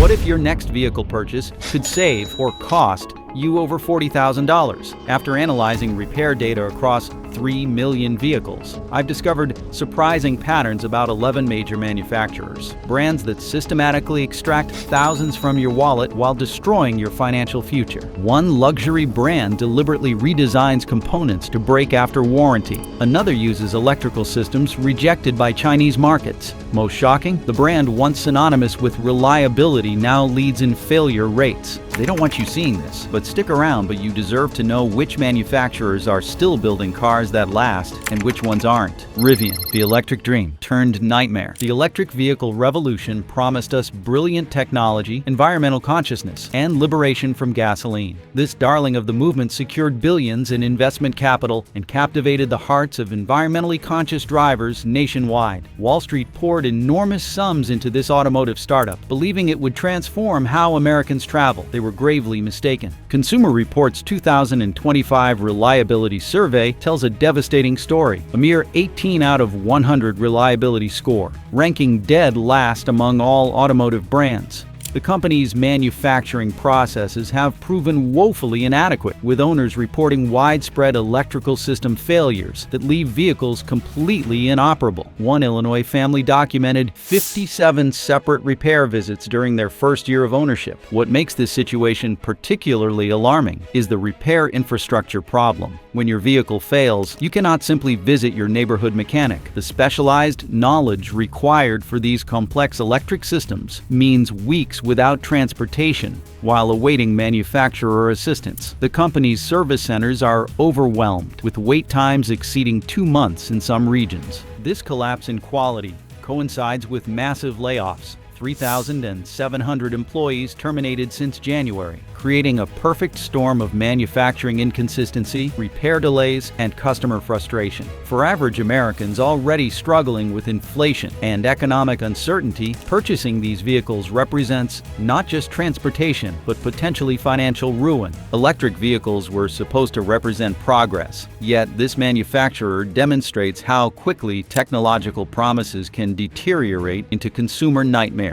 What if your next vehicle purchase could save or cost you over $40,000? After analyzing repair data across 3 million vehicles, I've discovered surprising patterns about 11 major manufacturers. Brands that systematically extract thousands from your wallet while destroying your financial future. One luxury brand deliberately redesigns components to break after warranty. Another uses electrical systems rejected by Chinese markets. Most shocking, the brand once synonymous with reliability now leads in failure rates. They don't want you seeing this, but stick around, but you deserve to know which manufacturers are still building cars that last and which ones aren't. Rivian, the electric dream turned nightmare. The electric vehicle revolution promised us brilliant technology, environmental consciousness, and liberation from gasoline. This darling of the movement secured billions in investment capital and captivated the hearts of environmentally conscious drivers nationwide. Wall Street poured enormous sums into this automotive startup, believing it would transform how Americans travel. They were gravely mistaken. Consumer Reports' 2025 reliability survey tells a devastating story. A mere 18 out of 100 reliability score, ranking dead last among all automotive brands. The company's manufacturing processes have proven woefully inadequate, with owners reporting widespread electrical system failures that leave vehicles completely inoperable. One Illinois family documented 57 separate repair visits during their first year of ownership. What makes this situation particularly alarming is the repair infrastructure problem. When your vehicle fails, you cannot simply visit your neighborhood mechanic. The specialized knowledge required for these complex electric systems means weeks without transportation while awaiting manufacturer assistance. The company's service centers are overwhelmed, with wait times exceeding 2 months in some regions. This collapse in quality coincides with massive layoffs. 3,700 employees terminated since January, creating a perfect storm of manufacturing inconsistency, repair delays, and customer frustration. For average Americans already struggling with inflation and economic uncertainty, purchasing these vehicles represents not just transportation, but potentially financial ruin. Electric vehicles were supposed to represent progress, yet this manufacturer demonstrates how quickly technological promises can deteriorate into consumer nightmares.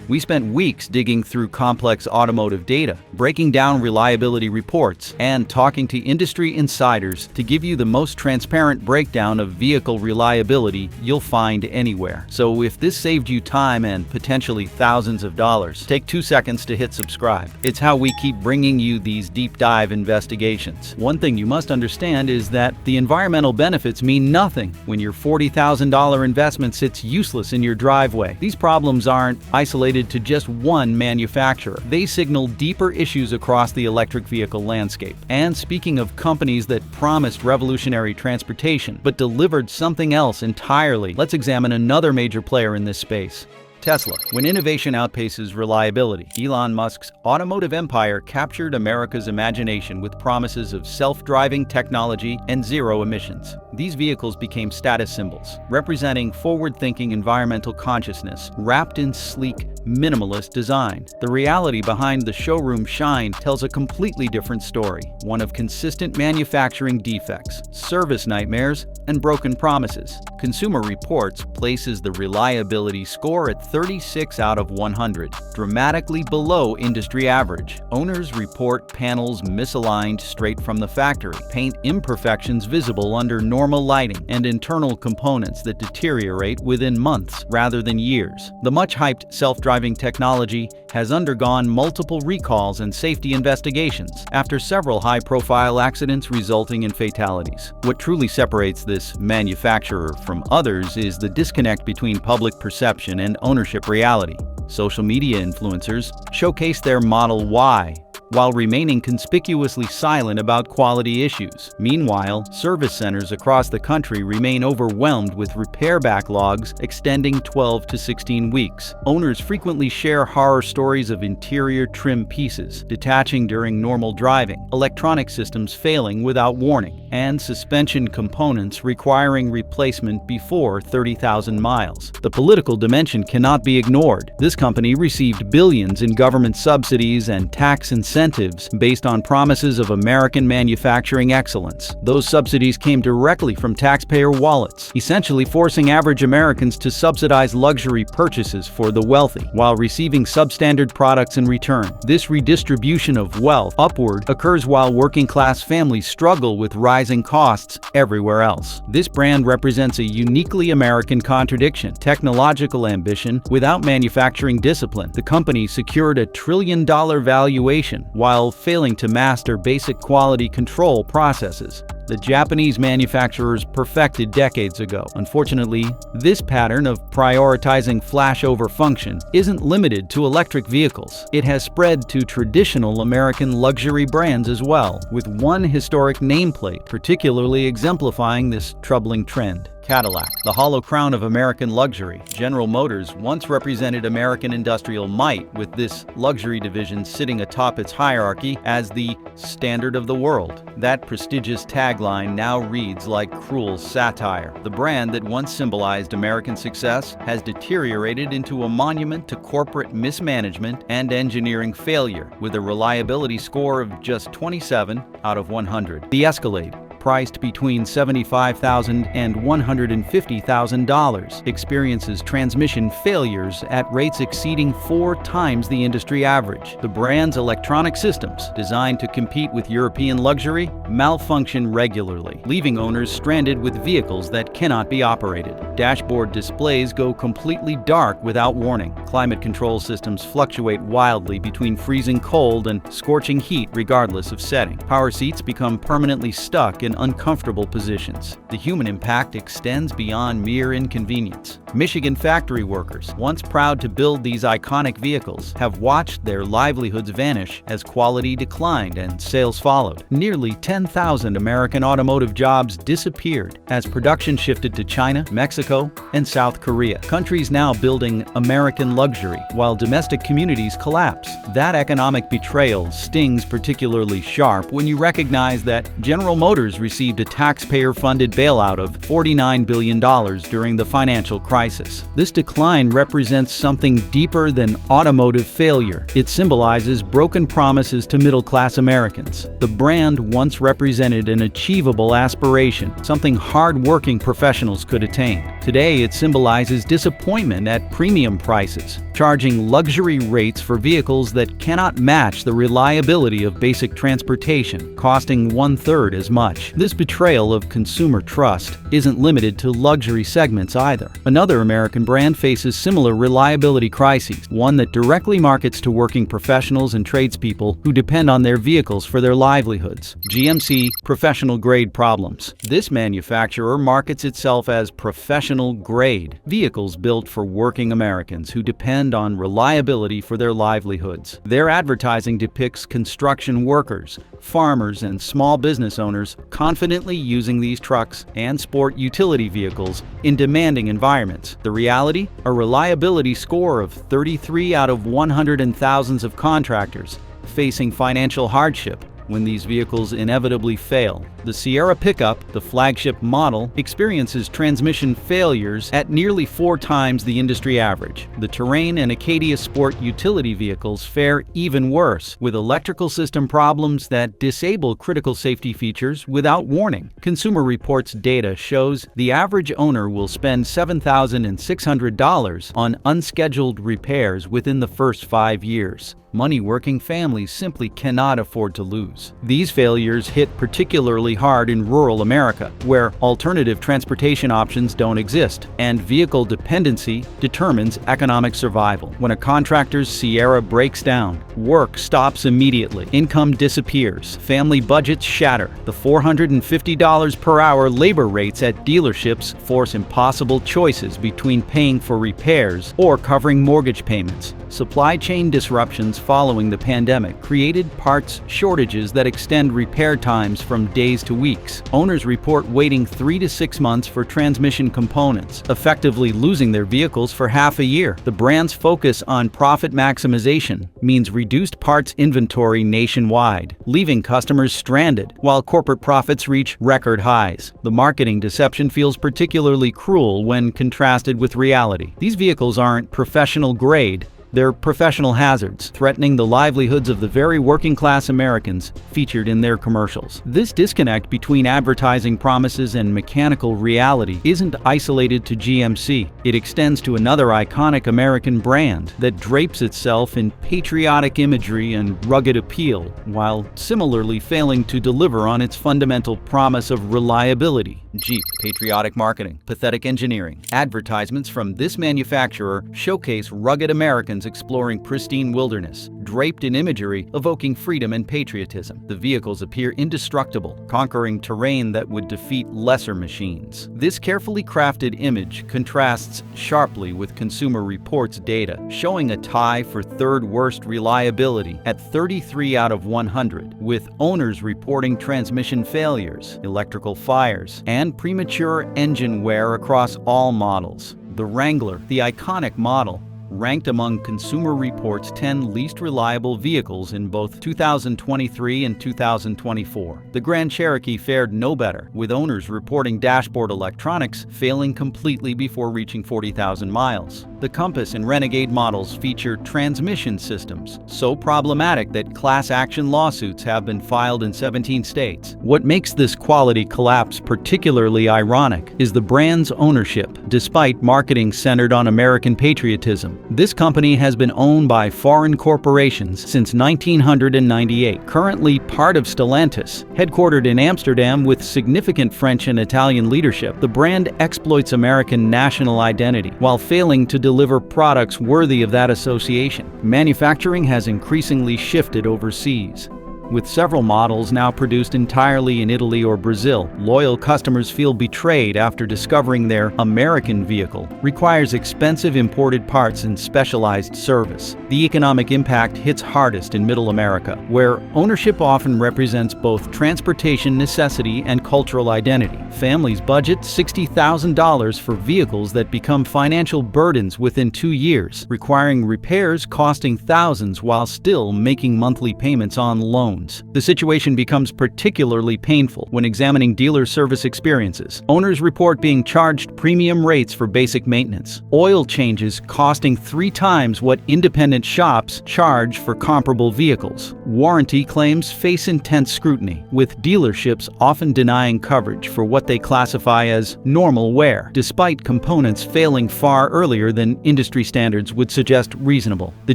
We spent weeks digging through complex automotive data, breaking down reliability reports, and talking to industry insiders to give you the most transparent breakdown of vehicle reliability you'll find anywhere. So if this saved you time and potentially thousands of dollars, take 2 seconds to hit subscribe. It's how we keep bringing you these deep dive investigations. One thing you must understand is that the environmental benefits mean nothing when your $40,000 investment sits useless in your driveway. These problems aren't isolated to just one manufacturer. They signal deeper issues across the electric vehicle landscape. And speaking of companies that promised revolutionary transportation but delivered something else entirely, let's examine another major player in this space. Tesla. When innovation outpaces reliability, Elon Musk's automotive empire captured America's imagination with promises of self-driving technology and zero emissions. These vehicles became status symbols, representing forward-thinking environmental consciousness wrapped in sleek, minimalist design. The reality behind the showroom shine tells a completely different story, one of consistent manufacturing defects, service nightmares, and broken promises. Consumer Reports places the reliability score at 36 out of 100, dramatically below industry average. Owners report panels misaligned straight from the factory, paint imperfections visible under normal lighting, and internal components that deteriorate within months rather than years. The much-hyped self-driving technology has undergone multiple recalls and safety investigations after several high-profile accidents resulting in fatalities. What truly separates this manufacturer from others is the disconnect between public perception and ownership reality. Social media influencers showcase their Model Y while remaining conspicuously silent about quality issues. Meanwhile, service centers across the country remain overwhelmed with repair backlogs extending 12 to 16 weeks. Owners frequently share horror stories of interior trim pieces detaching during normal driving, electronic systems failing without warning, and suspension components requiring replacement before 30,000 miles. The political dimension cannot be ignored. This company received billions in government subsidies and tax incentives incentives based on promises of American manufacturing excellence. Those subsidies came directly from taxpayer wallets, essentially forcing average Americans to subsidize luxury purchases for the wealthy, while receiving substandard products in return. This redistribution of wealth upward occurs while working-class families struggle with rising costs everywhere else. This brand represents a uniquely American contradiction: technological ambition without manufacturing discipline. The company secured a trillion-dollar valuation while failing to master basic quality control processes the Japanese manufacturers perfected decades ago. Unfortunately, this pattern of prioritizing flashover function isn't limited to electric vehicles. It has spread to traditional American luxury brands as well, with one historic nameplate particularly exemplifying this troubling trend: Cadillac, the hollow crown of American luxury. General Motors once represented American industrial might, with this luxury division sitting atop its hierarchy as the standard of the world. That prestigious tagline now reads like cruel satire. The brand that once symbolized American success has deteriorated into a monument to corporate mismanagement and engineering failure, with a reliability score of just 27 out of 100. The Escalade, priced between $75,000 and $150,000, experiences transmission failures at rates exceeding 4 times the industry average. The brand's electronic systems, designed to compete with European luxury, malfunction regularly, leaving owners stranded with vehicles that cannot be operated. Dashboard displays go completely dark without warning. Climate control systems fluctuate wildly between freezing cold and scorching heat regardless of setting. Power seats become permanently stuck in uncomfortable positions. The human impact extends beyond mere inconvenience. Michigan factory workers, once proud to build these iconic vehicles, have watched their livelihoods vanish as quality declined and sales followed. Nearly 10,000 American automotive jobs disappeared as production shifted to China, Mexico, and South Korea. Countries now building American luxury while domestic communities collapse. That economic betrayal stings particularly sharp when you recognize that General Motors received a taxpayer-funded bailout of $49 billion during the financial crisis. This decline represents something deeper than automotive failure. It symbolizes broken promises to middle-class Americans. The brand once represented an achievable aspiration, something hard-working professionals could attain. Today, it symbolizes disappointment at premium prices, charging luxury rates for vehicles that cannot match the reliability of basic transportation, costing 1/3 as much. This betrayal of consumer trust isn't limited to luxury segments either. Another American brand faces similar reliability crises, one that directly markets to working professionals and tradespeople who depend on their vehicles for their livelihoods. GMC professional-grade problems. This manufacturer markets itself as professional-grade, vehicles built for working Americans who depend on reliability for their livelihoods. Their advertising depicts construction workers, farmers, and small business owners confidently using these trucks and sport utility vehicles in demanding environments. The reality? A reliability score of 33 out of 100 and thousands of contractors facing financial hardship when these vehicles inevitably fail. The Sierra pickup, the flagship model, experiences transmission failures at nearly 4 times the industry average. The Terrain and Acadia Sport utility vehicles fare even worse, with electrical system problems that disable critical safety features without warning. Consumer Reports data shows the average owner will spend $7,600 on unscheduled repairs within the first 5 years. Money-working families simply cannot afford to lose. These failures hit particularly hard in rural America, where alternative transportation options don't exist, and vehicle dependency determines economic survival. When a contractor's Sierra breaks down, work stops immediately, income disappears, family budgets shatter. The $450 per hour labor rates at dealerships force impossible choices between paying for repairs or covering mortgage payments. Supply chain disruptions following the pandemic created parts shortages that extend repair times from days to weeks. Owners report waiting 3 to 6 months for transmission components, effectively losing their vehicles for half a year. The brand's focus on profit maximization means reduced parts inventory nationwide, leaving customers stranded while corporate profits reach record highs. The marketing deception feels particularly cruel when contrasted with reality. These vehicles aren't professional grade, They're professional hazards, threatening the livelihoods of the very working-class Americans featured in their commercials. This disconnect between advertising promises and mechanical reality isn't isolated to GMC. It extends to another iconic American brand that drapes itself in patriotic imagery and rugged appeal, while similarly failing to deliver on its fundamental promise of reliability. Jeep. Patriotic marketing, pathetic engineering. Advertisements from this manufacturer showcase rugged Americans exploring pristine wilderness, draped in imagery evoking freedom and patriotism. The vehicles appear indestructible, conquering terrain that would defeat lesser machines. This carefully crafted image contrasts sharply with Consumer Reports data, showing a tie for third-worst reliability at 33 out of 100, with owners reporting transmission failures, electrical fires, and premature engine wear across all models. The Wrangler, the iconic model, ranked among Consumer Reports' 10 least reliable vehicles in both 2023 and 2024. The Grand Cherokee fared no better, with owners reporting dashboard electronics failing completely before reaching 40,000 miles. The Compass and Renegade models feature transmission systems so problematic that class action lawsuits have been filed in 17 states. What makes this quality collapse particularly ironic is the brand's ownership. Despite marketing centered on American patriotism, this company has been owned by foreign corporations since 1998. Currently part of Stellantis, headquartered in Amsterdam with significant French and Italian leadership, the brand exploits American national identity while failing to deliver products worthy of that association. Manufacturing has increasingly shifted overseas, with several models now produced entirely in Italy or Brazil. Loyal customers feel betrayed after discovering their American vehicle requires expensive imported parts and specialized service. The economic impact hits hardest in Middle America, where ownership often represents both transportation necessity and cultural identity. Families budget $60,000 for vehicles that become financial burdens within 2 years, requiring repairs costing thousands while still making monthly payments on loans. The situation becomes particularly painful when examining dealer service experiences. Owners report being charged premium rates for basic maintenance, oil changes costing 3 times what independent shops charge for comparable vehicles. Warranty claims face intense scrutiny, with dealerships often denying coverage for what they classify as normal wear, despite components failing far earlier than industry standards would suggest reasonable. The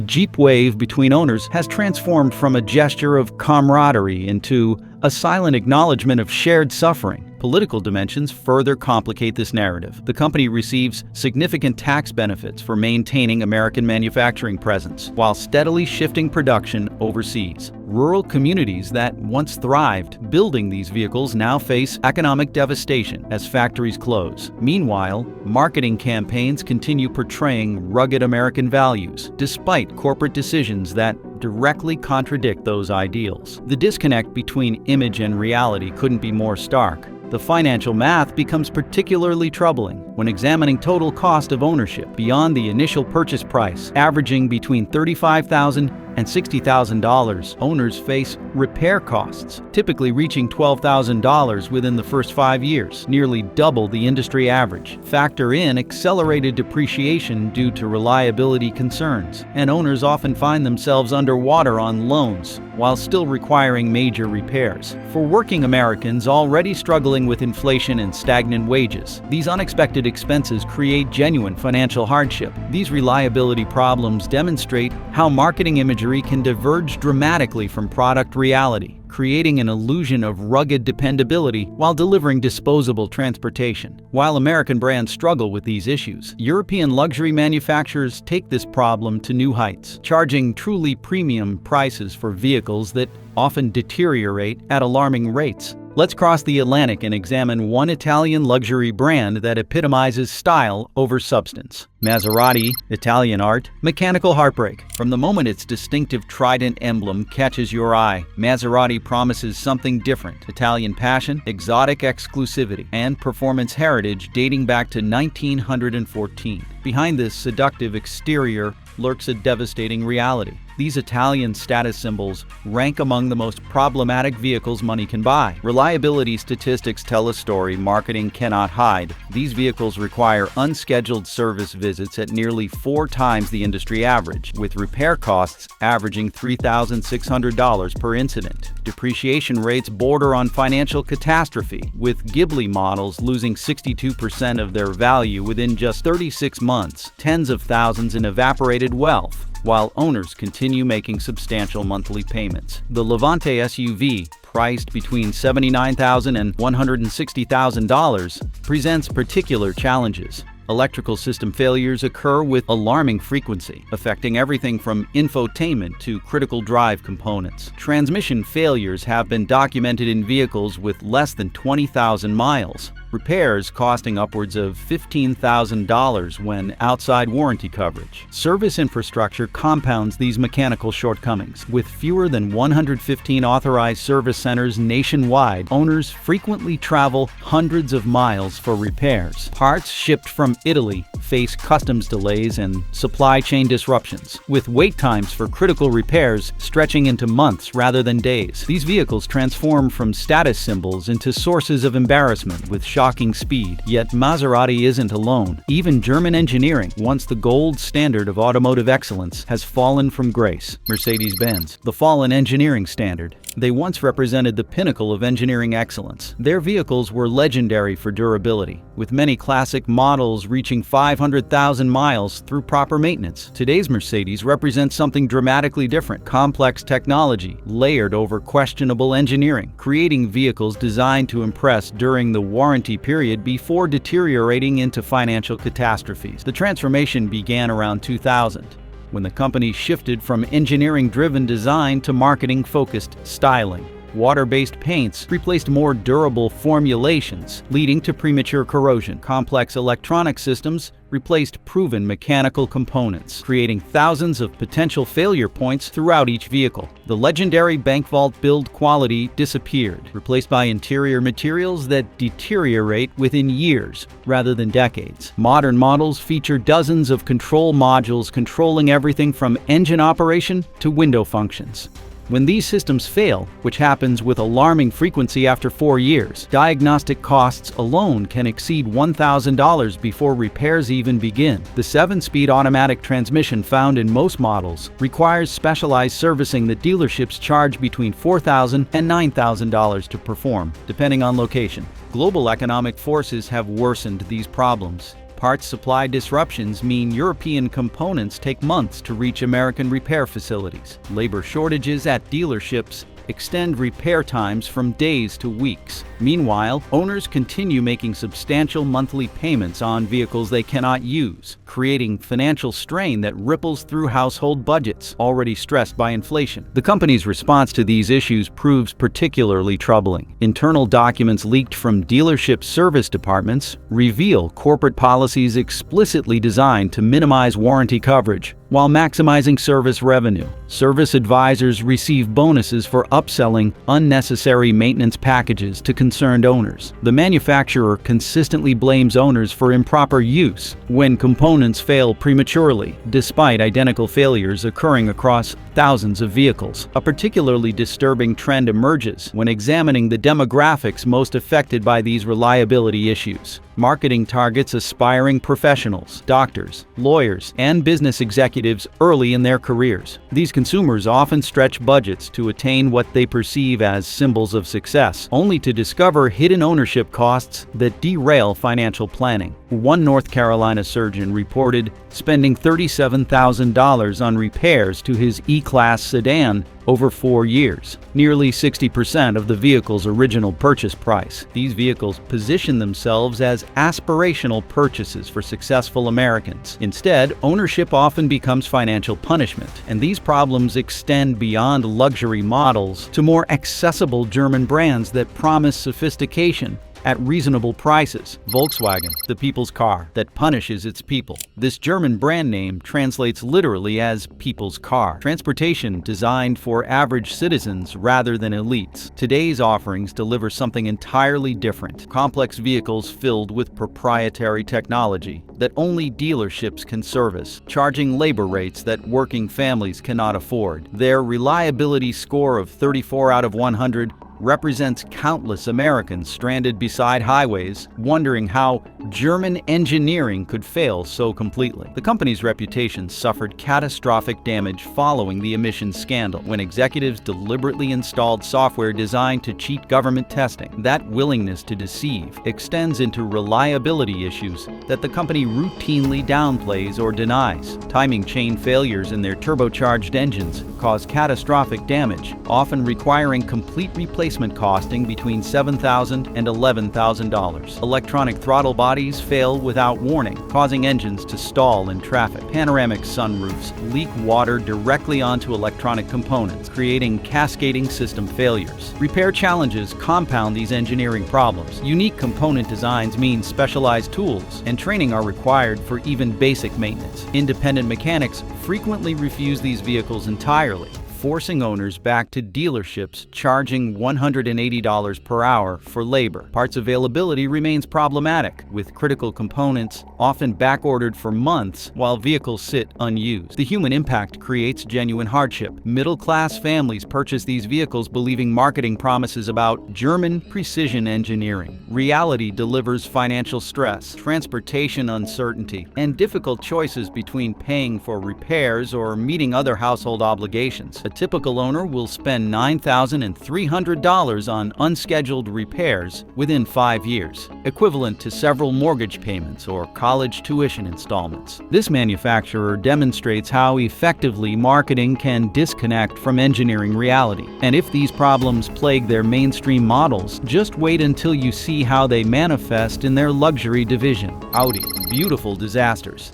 Jeep wave between owners has transformed from a gesture of camaraderie into a silent acknowledgement of shared suffering. Political dimensions further complicate this narrative. The company receives significant tax benefits for maintaining American manufacturing presence, while steadily shifting production overseas. Rural communities that once thrived building these vehicles now face economic devastation as factories close. Meanwhile, marketing campaigns continue portraying rugged American values, despite corporate decisions that directly contradict those ideals. The disconnect between image and reality couldn't be more stark. The financial math becomes particularly troubling when examining total cost of ownership beyond the initial purchase price, averaging between $35,000 and $60,000. Owners face repair costs, typically reaching $12,000 within the first 5 years, nearly double the industry average. Factor in accelerated depreciation due to reliability concerns, and owners often find themselves underwater on loans while still requiring major repairs. For working Americans already struggling with inflation and stagnant wages, these unexpected expenses create genuine financial hardship. These reliability problems demonstrate how marketing imagery can diverge dramatically from product reality, creating an illusion of rugged dependability while delivering disposable transportation. While American brands struggle with these issues, European luxury manufacturers take this problem to new heights, charging truly premium prices for vehicles that often deteriorate at alarming rates. Let's cross the Atlantic and examine one Italian luxury brand that epitomizes style over substance. Maserati, Italian art, mechanical heartbreak. From the moment its distinctive trident emblem catches your eye, Maserati promises something different. Italian passion, exotic exclusivity, and performance heritage dating back to 1914. Behind this seductive exterior lurks a devastating reality. These Italian status symbols rank among the most problematic vehicles money can buy. Reliability statistics tell a story marketing cannot hide. These vehicles require unscheduled service visits at nearly 4 times the industry average, with repair costs averaging $3,600 per incident. Depreciation rates border on financial catastrophe, with Ghibli models losing 62% of their value within just 36 months, tens of thousands in evaporated wealth, while owners continue making substantial monthly payments. The Levante SUV, priced between $79,000 and $160,000, presents particular challenges. Electrical system failures occur with alarming frequency, affecting everything from infotainment to critical drive components. Transmission failures have been documented in vehicles with less than 20,000 miles, repairs costing upwards of $15,000 when outside warranty coverage. Service infrastructure compounds these mechanical shortcomings. With fewer than 115 authorized service centers nationwide, owners frequently travel hundreds of miles for repairs. Parts shipped from Italy face customs delays and supply chain disruptions, with wait times for critical repairs stretching into months rather than days. These vehicles transform from status symbols into sources of embarrassment with shocking speed. Yet Maserati isn't alone. Even German engineering, once the gold standard of automotive excellence, has fallen from grace. Mercedes-Benz, the fallen engineering standard. They once represented the pinnacle of engineering excellence. Their vehicles were legendary for durability, with many classic models reaching 500,000 miles through proper maintenance. Today's Mercedes represents something dramatically different: complex technology layered over questionable engineering, creating vehicles designed to impress during the warranty period before deteriorating into financial catastrophes. The transformation began around 2000. When the company shifted from engineering-driven design to marketing-focused styling. Water-based paints replaced more durable formulations, leading to premature corrosion. Complex electronic systems replaced proven mechanical components, creating thousands of potential failure points throughout each vehicle. The legendary bank vault build quality disappeared, replaced by interior materials that deteriorate within years rather than decades. Modern models feature dozens of control modules controlling everything from engine operation to window functions. When these systems fail, which happens with alarming frequency after 4 years, diagnostic costs alone can exceed $1,000 before repairs even begin. The 7-speed automatic transmission found in most models requires specialized servicing that dealerships charge between $4,000 and $9,000 to perform, depending on location. Global economic forces have worsened these problems. Parts supply disruptions mean European components take months to reach American repair facilities. Labor shortages at dealerships extend repair times from days to weeks. Meanwhile, owners continue making substantial monthly payments on vehicles they cannot use, creating financial strain that ripples through household budgets already stressed by inflation. The company's response to these issues proves particularly troubling. Internal documents leaked from dealership service departments reveal corporate policies explicitly designed to minimize warranty coverage while maximizing service revenue. Service advisors receive bonuses for upselling unnecessary maintenance packages to concerned owners. The manufacturer consistently blames owners for improper use when components fail prematurely, despite identical failures occurring across thousands of vehicles. A particularly disturbing trend emerges when examining the demographics most affected by these reliability issues. Marketing targets aspiring professionals, doctors, lawyers, and business executives early in their careers. These consumers often stretch budgets to attain what they perceive as symbols of success, only to discover hidden ownership costs that derail financial planning. One North Carolina surgeon reported spending $37,000 on repairs to his E-Class sedan over 4 years, nearly 60% of the vehicle's original purchase price. These vehicles position themselves as aspirational purchases for successful Americans. Instead, ownership often becomes financial punishment, and these problems extend beyond luxury models to more accessible German brands that promise sophistication at reasonable prices. Volkswagen, the people's car that punishes its people. This German brand name translates literally as people's car. Transportation designed for average citizens rather than elites. Today's offerings deliver something entirely different. Complex vehicles filled with proprietary technology that only dealerships can service, charging labor rates that working families cannot afford. Their reliability score of 34 out of 100 represents countless Americans stranded beside highways, wondering how German engineering could fail so completely. The company's reputation suffered catastrophic damage following the emissions scandal, when executives deliberately installed software designed to cheat government testing. That willingness to deceive extends into reliability issues that the company routinely downplays or denies. Timing chain failures in their turbocharged engines cause catastrophic damage, often requiring complete replacement costing between $7,000 and $11,000. Electronic throttle bodies fail without warning, causing engines to stall in traffic. Panoramic sunroofs leak water directly onto electronic components, creating cascading system failures. Repair challenges compound these engineering problems. Unique component designs mean specialized tools, and training are required for even basic maintenance. Independent mechanics frequently refuse these vehicles entirely, forcing owners back to dealerships charging $180 per hour for labor. Parts availability remains problematic, with critical components often back-ordered for months while vehicles sit unused. The human impact creates genuine hardship. Middle-class families purchase these vehicles believing marketing promises about German precision engineering. Reality delivers financial stress, transportation uncertainty, and difficult choices between paying for repairs or meeting other household obligations. A typical owner will spend $9,300 on unscheduled repairs within 5 years, equivalent to several mortgage payments or college tuition installments. This manufacturer demonstrates how effectively marketing can disconnect from engineering reality. And if these problems plague their mainstream models, just wait until you see how they manifest in their luxury division. Audi, beautiful disasters.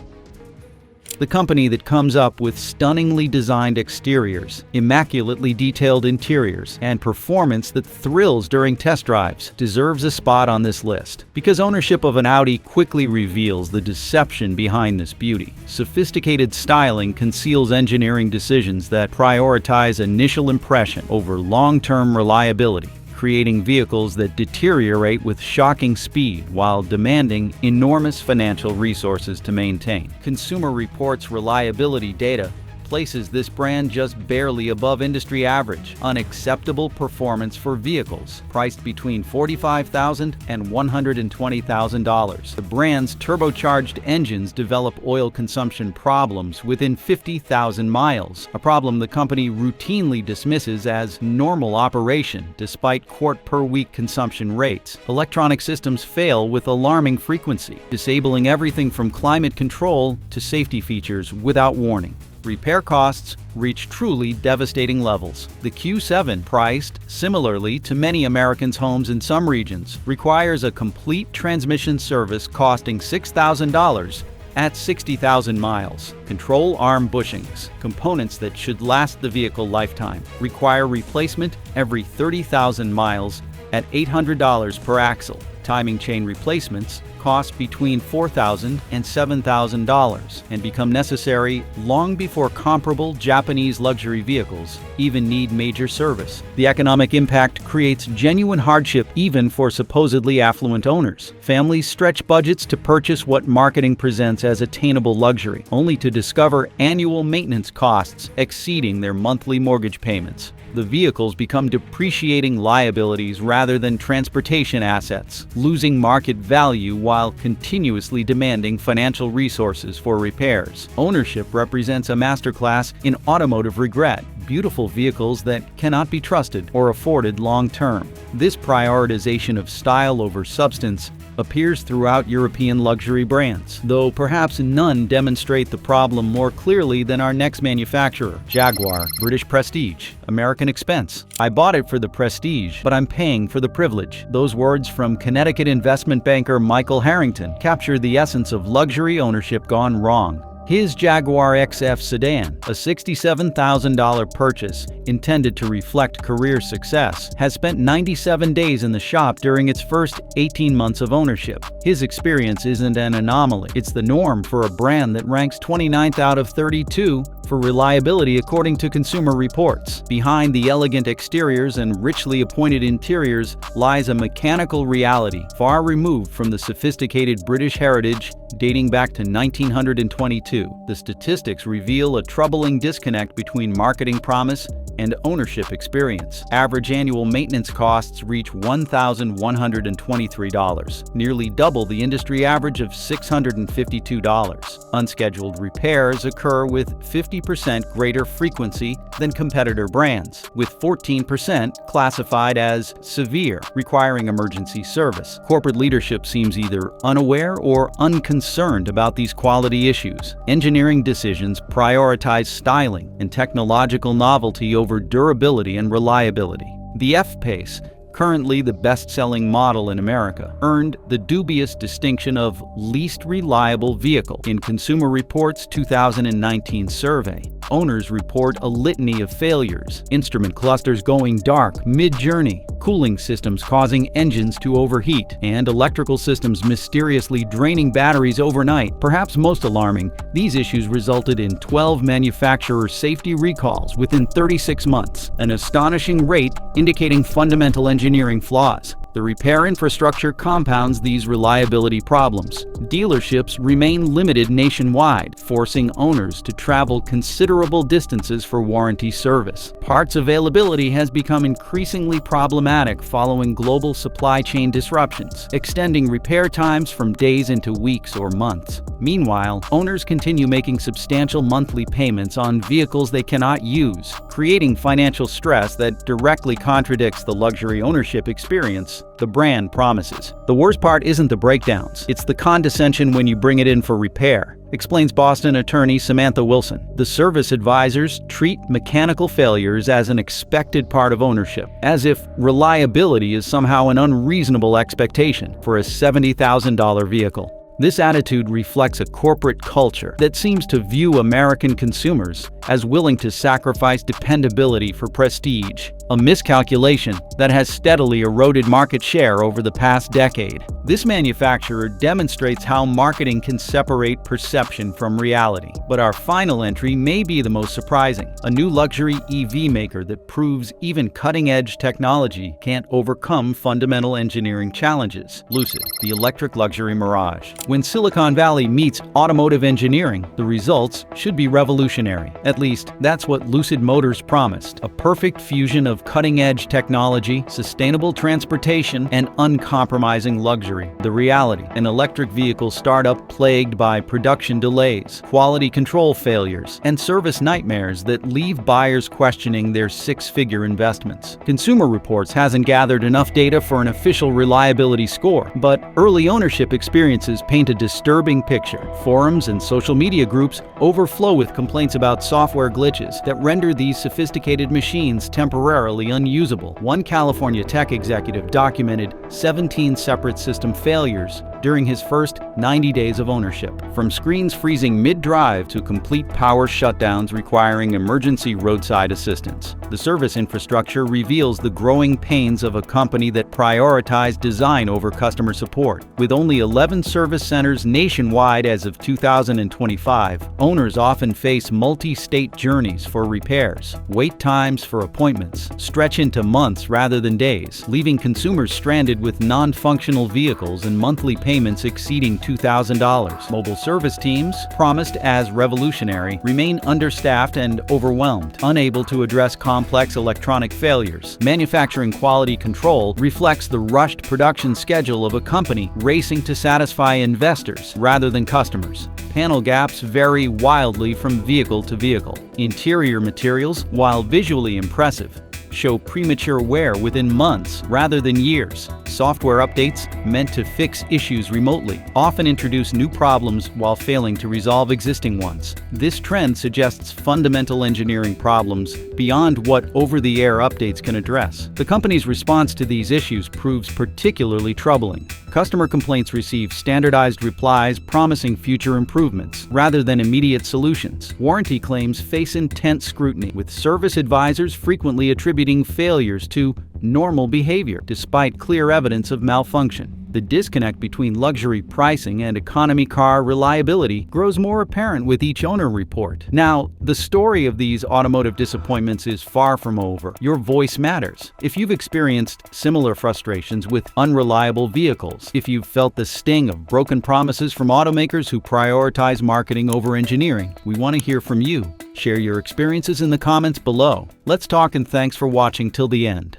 The company that comes up with stunningly designed exteriors, immaculately detailed interiors, and performance that thrills during test drives deserves a spot on this list. Because ownership of an Audi quickly reveals the deception behind this beauty. Sophisticated styling conceals engineering decisions that prioritize initial impression over long-term reliability, creating vehicles that deteriorate with shocking speed while demanding enormous financial resources to maintain. Consumer Reports reliability data places this brand just barely above industry average. Unacceptable performance for vehicles priced between $45,000 and $120,000. The brand's turbocharged engines develop oil consumption problems within 50,000 miles, a problem the company routinely dismisses as normal operation despite quart-per-week consumption rates. Electronic systems fail with alarming frequency, disabling everything from climate control to safety features without warning. Repair costs reach truly devastating levels. The Q7, priced similarly to many Americans' homes in some regions, requires a complete transmission service costing $6,000 at 60,000 miles. Control arm bushings, components that should last the vehicle lifetime, require replacement every 30,000 miles at $800 per axle. Timing chain replacements cost between $4,000 and $7,000 and become necessary long before comparable Japanese luxury vehicles even need major service. The economic impact creates genuine hardship even for supposedly affluent owners. Families stretch budgets to purchase what marketing presents as attainable luxury, only to discover annual maintenance costs exceeding their monthly mortgage payments. The vehicles become depreciating liabilities rather than transportation assets, losing market value while continuously demanding financial resources for repairs. Ownership represents a masterclass in automotive regret, beautiful vehicles that cannot be trusted or afforded long-term. This prioritization of style over substance appears throughout European luxury brands, though perhaps none demonstrate the problem more clearly than our next manufacturer, Jaguar, British prestige, American expense. I bought it for the prestige, but I'm paying for the privilege. Those words from Connecticut investment banker Michael Harrington capture the essence of luxury ownership gone wrong. His Jaguar XF sedan, a $67,000 purchase intended to reflect career success, has spent 97 days in the shop during its first 18 months of ownership. His experience isn't an anomaly. It's the norm for a brand that ranks 29th out of 32 for reliability according to Consumer Reports. Behind the elegant exteriors and richly appointed interiors lies a mechanical reality far removed from the sophisticated British heritage dating back to 1922. The statistics reveal a troubling disconnect between marketing promise and ownership experience. Average annual maintenance costs reach $1,123, nearly double the industry average of $652. Unscheduled repairs occur with 50% greater frequency than competitor brands, with 14% classified as severe, requiring emergency service. Corporate leadership seems either unaware or unconcerned about these quality issues. Engineering decisions prioritize styling and technological novelty over durability and reliability. The F-Pace, currently the best-selling model in America, earned the dubious distinction of least reliable vehicle in Consumer Reports' 2019 survey. Owners report a litany of failures: instrument clusters going dark mid-journey, cooling systems causing engines to overheat, and electrical systems mysteriously draining batteries overnight. Perhaps most alarming, these issues resulted in 12 manufacturer safety recalls within 36 months, an astonishing rate indicating fundamental engineering flaws. The repair infrastructure compounds these reliability problems. Dealerships remain limited nationwide, forcing owners to travel considerable distances for warranty service. Parts availability has become increasingly problematic following global supply chain disruptions, extending repair times from days into weeks or months. Meanwhile, owners continue making substantial monthly payments on vehicles they cannot use, creating financial stress that directly contradicts the luxury ownership experience the brand promises. The worst part isn't the breakdowns, it's the condescension when you bring it in for repair, explains Boston attorney Samantha Wilson. The service advisors treat mechanical failures as an expected part of ownership, as if reliability is somehow an unreasonable expectation for a $70,000 vehicle. This attitude reflects a corporate culture that seems to view American consumers as willing to sacrifice dependability for prestige, a miscalculation that has steadily eroded market share over the past decade. This manufacturer demonstrates how marketing can separate perception from reality. But our final entry may be the most surprising: a new luxury EV maker that proves even cutting-edge technology can't overcome fundamental engineering challenges. Lucid, the electric luxury mirage. When Silicon Valley meets automotive engineering, the results should be revolutionary. At least, that's what Lucid Motors promised: a perfect fusion of cutting-edge technology, sustainable transportation, and uncompromising luxury. The reality: an electric vehicle startup plagued by production delays, quality control failures, and service nightmares that leave buyers questioning their six-figure investments. Consumer Reports hasn't gathered enough data for an official reliability score, but early ownership experiences paint a disturbing picture. Forums and social media groups overflow with complaints about software glitches that render these sophisticated machines temporarily unusable. One California tech executive documented 17 separate system failures during his first 90 days of ownership, from screens freezing mid-drive to complete power shutdowns requiring emergency roadside assistance. The service infrastructure reveals the growing pains of a company that prioritized design over customer support. With only 11 service centers nationwide as of 2025, owners often face multi-state journeys for repairs. Wait times for appointments stretch into months rather than days, leaving consumers stranded with non-functional vehicles and monthly payments exceeding $2,000. Mobile service teams, promised as revolutionary, remain understaffed and overwhelmed, unable to address complex electronic failures. Manufacturing quality control reflects the rushed production schedule of a company racing to satisfy investors rather than customers. Panel gaps vary wildly from vehicle to vehicle. Interior materials, while visually impressive, show premature wear within months rather than years. Software updates meant to fix issues remotely often introduce new problems while failing to resolve existing ones. This trend suggests fundamental engineering problems beyond what over-the-air updates can address. The company's response to these issues proves particularly troubling. Customer complaints receive standardized replies promising future improvements, rather than immediate solutions. Warranty claims face intense scrutiny, with service advisors frequently attributing failures to normal behavior, despite clear evidence of malfunction. The disconnect between luxury pricing and economy car reliability grows more apparent with each owner report. Now, the story of these automotive disappointments is far from over. Your voice matters. If you've experienced similar frustrations with unreliable vehicles, if you've felt the sting of broken promises from automakers who prioritize marketing over engineering, we want to hear from you. Share your experiences in the comments below. Let's talk, and thanks for watching till the end.